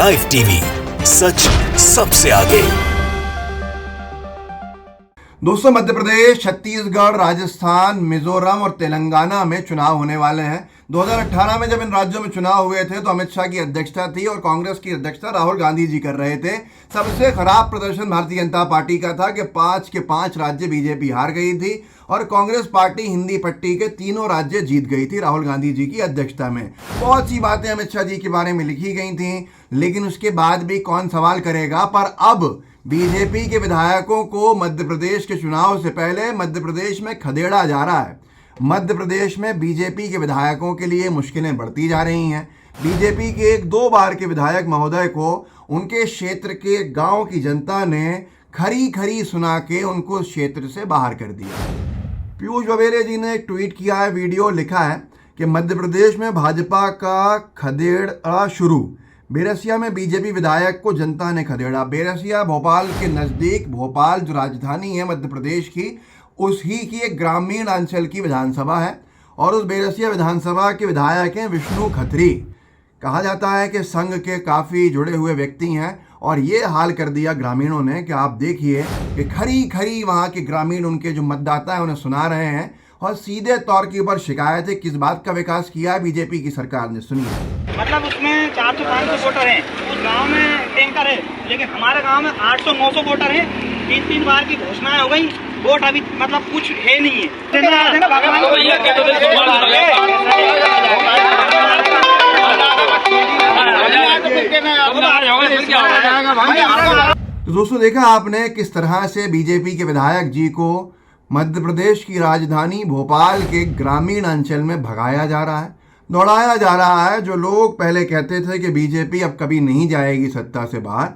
Live TV, सच सबसे आगे। दोस्तों, मध्य प्रदेश, छत्तीसगढ़, राजस्थान, मिजोरम और तेलंगाना में चुनाव होने वाले हैं। 2018 में जब इन राज्यों में चुनाव हुए थे तो अमित शाह की अध्यक्षता थी और कांग्रेस की अध्यक्षता राहुल गांधी जी कर रहे थे। सबसे खराब प्रदर्शन भारतीय जनता पार्टी का था कि 5 के 5 राज्य बीजेपी हार गई थी और कांग्रेस पार्टी हिंदी पट्टी के तीनों राज्य जीत गई थी राहुल गांधी जी की अध्यक्षता में। बहुत सी बातें अमित शाह जी के बारे में लिखी गई थी, लेकिन उसके बाद भी कौन सवाल करेगा। पर अब बीजेपी के विधायकों को मध्य प्रदेश के चुनाव से पहले मध्य प्रदेश में खदेड़ा जा रहा है। मध्य प्रदेश में बीजेपी के विधायकों के लिए मुश्किलें बढ़ती जा रही हैं। बीजेपी के 1-2 बार के विधायक महोदय को उनके क्षेत्र के गांव की जनता ने खरी खरी सुना के उनको क्षेत्र से बाहर कर दिया। पीयूष बबेले जी ने एक ट्वीट किया है, वीडियो लिखा है कि मध्य प्रदेश में भाजपा का खदेड़ा शुरू। बैरसिया में बीजेपी विधायक को जनता ने खदेड़ा। बैरसिया भोपाल के नज़दीक, भोपाल जो राजधानी है मध्य प्रदेश की, उसी की एक ग्रामीण अंचल की विधानसभा है और उस बैरसिया विधानसभा के विधायक हैं विष्णु खत्री। कहा जाता है कि संघ के काफ़ी जुड़े हुए व्यक्ति हैं और ये हाल कर दिया ग्रामीणों ने कि आप देखिए कि खरी खरी वहाँ के ग्रामीण उनके जो मतदाता हैं उन्हें सुना रहे हैं और सीधे तौर के ऊपर शिकायत है। किस बात का विकास किया है बीजेपी की सरकार ने, सुनिए। मतलब उसमें 400-500 वोटर हैं, उस गांव में टैंकर है, लेकिन हमारे गांव में 800-900 वोटर हैं। 3 बार की घोषणाएं हो गई, वोट अभी मतलब कुछ है नहीं है। तो दोस्तों, देखा आपने किस तरह से बीजेपी के विधायक जी को मध्य प्रदेश की राजधानी भोपाल के ग्रामीण अंचल में भगाया जा रहा है, दौड़ाया जा रहा है। जो लोग पहले कहते थे कि बीजेपी अब कभी नहीं जाएगी सत्ता से बाहर,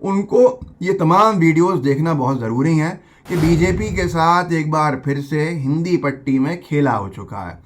उनको ये तमाम वीडियोस देखना बहुत ज़रूरी है कि बीजेपी के साथ एक बार फिर से हिंदी पट्टी में खेला हो चुका है।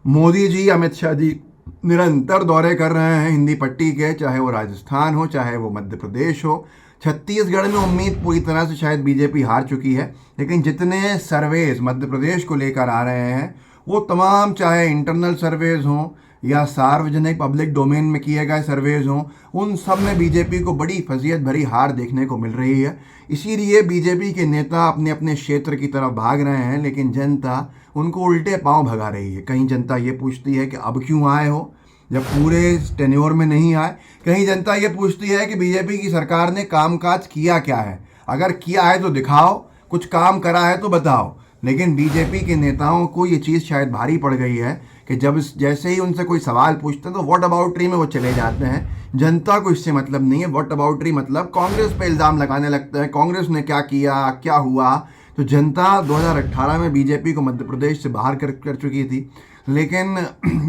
मोदी जी, अमित शाह जी निरंतर दौरे कर रहे हैं हिंदी पट्टी के, चाहे वो राजस्थान हो, चाहे वो मध्य प्रदेश हो। छत्तीसगढ़ में उम्मीद पूरी तरह से शायद बीजेपी हार चुकी है, लेकिन जितने सर्वेज मध्य प्रदेश को लेकर आ रहे हैं वो तमाम, चाहे इंटरनल सर्वेज हों या सार्वजनिक पब्लिक डोमेन में किए गए सर्वेज हों, उन सब में बीजेपी को बड़ी फजीयत भरी हार देखने को मिल रही है। इसीलिए बीजेपी के नेता अपने अपने क्षेत्र की तरफ भाग रहे हैं, लेकिन जनता उनको उल्टे पांव भगा रही है। कहीं जनता ये पूछती है कि अब क्यों आए हो जब पूरे टेन्योर में नहीं आए। कहीं जनता ये पूछती है कि बीजेपी की सरकार ने कामकाज किया क्या है, अगर किया है तो दिखाओ, कुछ काम करा है तो बताओ। लेकिन बीजेपी के नेताओं को ये चीज़ शायद भारी पड़ गई है कि जब जैसे ही उनसे कोई सवाल पूछते हैं तो व्हाट अबाउटरी में वो चले जाते हैं। जनता को इससे मतलब नहीं है। व्हाट अबाउटरी मतलब कांग्रेस पे इल्ज़ाम लगाने लगते हैं, कांग्रेस ने क्या किया, क्या हुआ। तो जनता 2018 में बीजेपी को मध्य प्रदेश से बाहर कर चुकी थी, लेकिन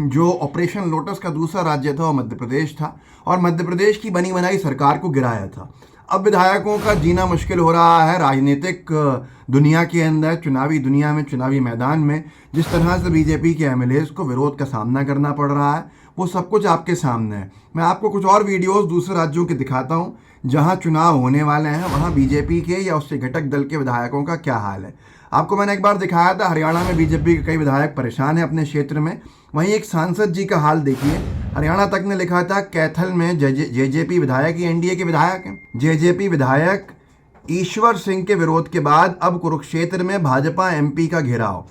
जो ऑपरेशन लोटस का दूसरा राज्य था वो मध्य प्रदेश था और मध्य प्रदेश की बनी बनाई सरकार को गिराया था। अब विधायकों का जीना मुश्किल हो रहा है राजनीतिक दुनिया के अंदर, चुनावी दुनिया में, चुनावी मैदान में। जिस तरह से बीजेपी के एमएलएज को विरोध का सामना करना पड़ रहा है वो सब कुछ आपके सामने है। मैं आपको कुछ और वीडियोस दूसरे राज्यों के दिखाता हूँ जहाँ चुनाव होने वाले हैं, वहाँ बीजेपी के या उससे घटक दल के विधायकों का क्या हाल है। आपको मैंने एक बार दिखाया था, हरियाणा में बीजेपी के कई विधायक परेशान हैं अपने क्षेत्र में। वहीं एक सांसद जी का हाल देखिए। हरियाणा तक ने लिखा था कैथल में जेजेपी विधायक ही एनडीए के विधायक हैं। जेजेपी विधायक ईश्वर सिंह के विरोध के बाद अब कुरुक्षेत्र में भाजपा एमपी का घेराव।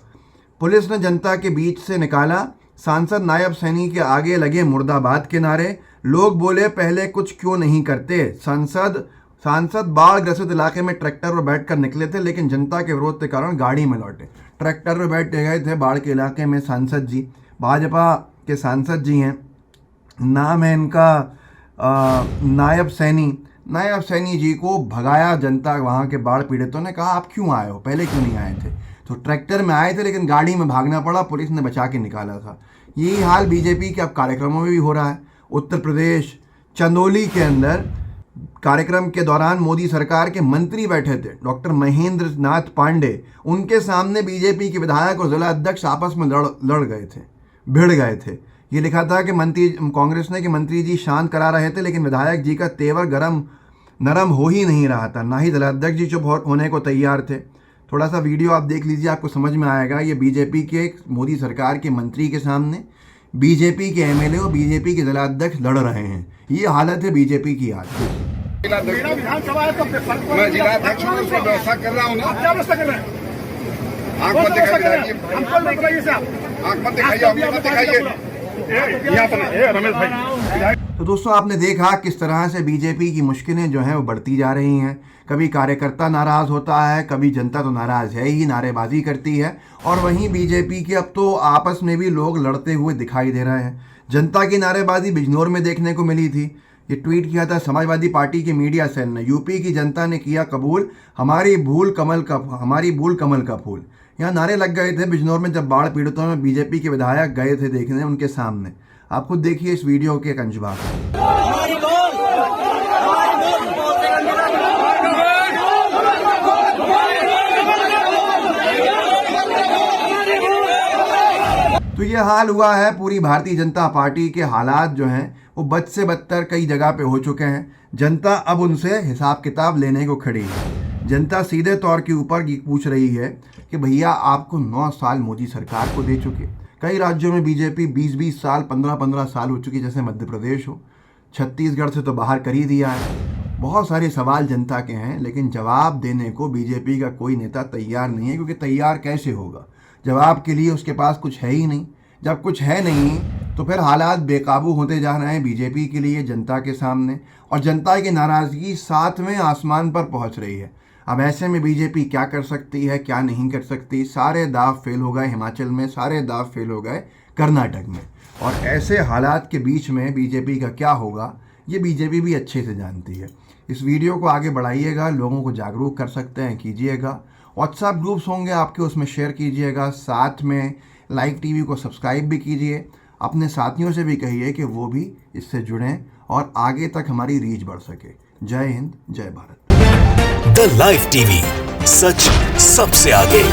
पुलिस ने जनता के बीच से निकाला। सांसद नायब सैनी के आगे लगे मुर्दाबाद के नारे। लोग बोले पहले कुछ क्यों नहीं करते। सांसद बाढ़ ग्रसित इलाके में ट्रैक्टर पर बैठकर निकले थे, लेकिन जनता के विरोध के कारण गाड़ी में लौटे। ट्रैक्टर पर बैठ गए थे बाढ़ के इलाके में सांसद जी, भाजपा के सांसद जी हैं। नाम है इनका नायब सैनी जी को भगाया जनता। वहाँ के बाढ़ पीड़ितों ने कहा आप क्यों आए हो, पहले क्यों नहीं आए थे। तो ट्रैक्टर में आए थे लेकिन गाड़ी में भागना पड़ा, पुलिस ने बचा के निकाला था। यही हाल बीजेपी के अब कार्यक्रमों में भी हो रहा है। उत्तर प्रदेश चंदौली के अंदर कार्यक्रम के दौरान मोदी सरकार के मंत्री बैठे थे, डॉक्टर महेंद्र नाथ पांडे। उनके सामने बीजेपी के विधायक और जिला अध्यक्ष आपस में लड़ गए थे, भिड़ गए थे। ये लिखा था कि कांग्रेस ने कि मंत्री जी शांत करा रहे थे, लेकिन विधायक जी का तेवर नरम हो ही नहीं रहा था। ना ही जिलाध्यक्ष जी चुप होने को तैयार थे। थोड़ा सा वीडियो आप देख लीजिए, आपको समझ में आएगा। ये बीजेपी के मोदी सरकार के मंत्री के सामने बीजेपी के एमएलए और बीजेपी के जिलाध्यक्ष लड़ रहे हैं। ये हालत है बीजेपी की आज। मेरा विधानसभा है तो मैं जिलाध्यक्ष हूँ, उसकी व्यवस्था कर रहा हूँ ना। क्या व्यवस्था कर रहे हैं? आँख मत दिखाइए, हमको बताइए साहब, आँख मत दिखाइए, हमको मत दिखाइए। यहाँ पर रमेश भाई। तो दोस्तों, आपने देखा किस तरह से बीजेपी की मुश्किलें जो हैं वो बढ़ती जा रही हैं। कभी कार्यकर्ता नाराज होता है, कभी जनता तो नाराज है ही, नारेबाजी करती है। और वहीं बीजेपी के अब तो आपस में भी लोग लड़ते हुए दिखाई दे रहे हैं। जनता की नारेबाजी बिजनौर में देखने को मिली थी। ये ट्वीट किया था समाजवादी पार्टी के मीडिया सेल ने। यूपी की जनता ने किया कबूल, हमारी भूल कमल का फूल। यहाँ नारे लग गए थे बिजनौर में जब बाढ़ पीड़ितों में बीजेपी के विधायक गए थे देखने उनके सामने। आप खुद देखिए इस वीडियो के अंश भाग। तो ये हाल हुआ है पूरी भारतीय जनता पार्टी के। हालात जो हैं वो बद से बदतर कई जगह पे हो चुके हैं। जनता अब उनसे हिसाब किताब लेने को खड़ी है। जनता सीधे तौर के ऊपर पूछ रही है कि भैया आपको 9 साल मोदी सरकार को दे चुके। कई राज्यों में बीजेपी 20-20 साल 15-15 साल हो चुकी, जैसे मध्य प्रदेश हो। छत्तीसगढ़ से तो बाहर कर ही दिया है। बहुत सारे सवाल जनता के हैं, लेकिन जवाब देने को बीजेपी का कोई नेता तैयार नहीं है। क्योंकि तैयार कैसे होगा? जवाब के लिए उसके पास कुछ है ही नहीं। जब कुछ है नहीं तो फिर हालात बेकाबू होते जा रहे हैं बीजेपी के लिए जनता के सामने। और जनता की नाराज़गी 7वें आसमान पर पहुंच रही है। अब ऐसे में बीजेपी क्या कर सकती है, क्या नहीं कर सकती? सारे दाव फेल हो गए हिमाचल में, सारे दाव फेल हो गए कर्नाटक में। और ऐसे हालात के बीच में बीजेपी का क्या होगा, ये बीजेपी भी अच्छे से जानती है। इस वीडियो को आगे बढ़ाइएगा, लोगों को जागरूक कर सकते हैं, कीजिएगा। व्हाट्सएप ग्रुप्स होंगे आपके, उसमें शेयर कीजिएगा। साथ में लाइव टीवी को सब्सक्राइब भी कीजिए। अपने साथियों से भी कहिए कि वो भी इससे जुड़ें और आगे तक हमारी रीच बढ़ सके। जय हिंद, जय भारत। द लाइव टीवी, सच सबसे आगे।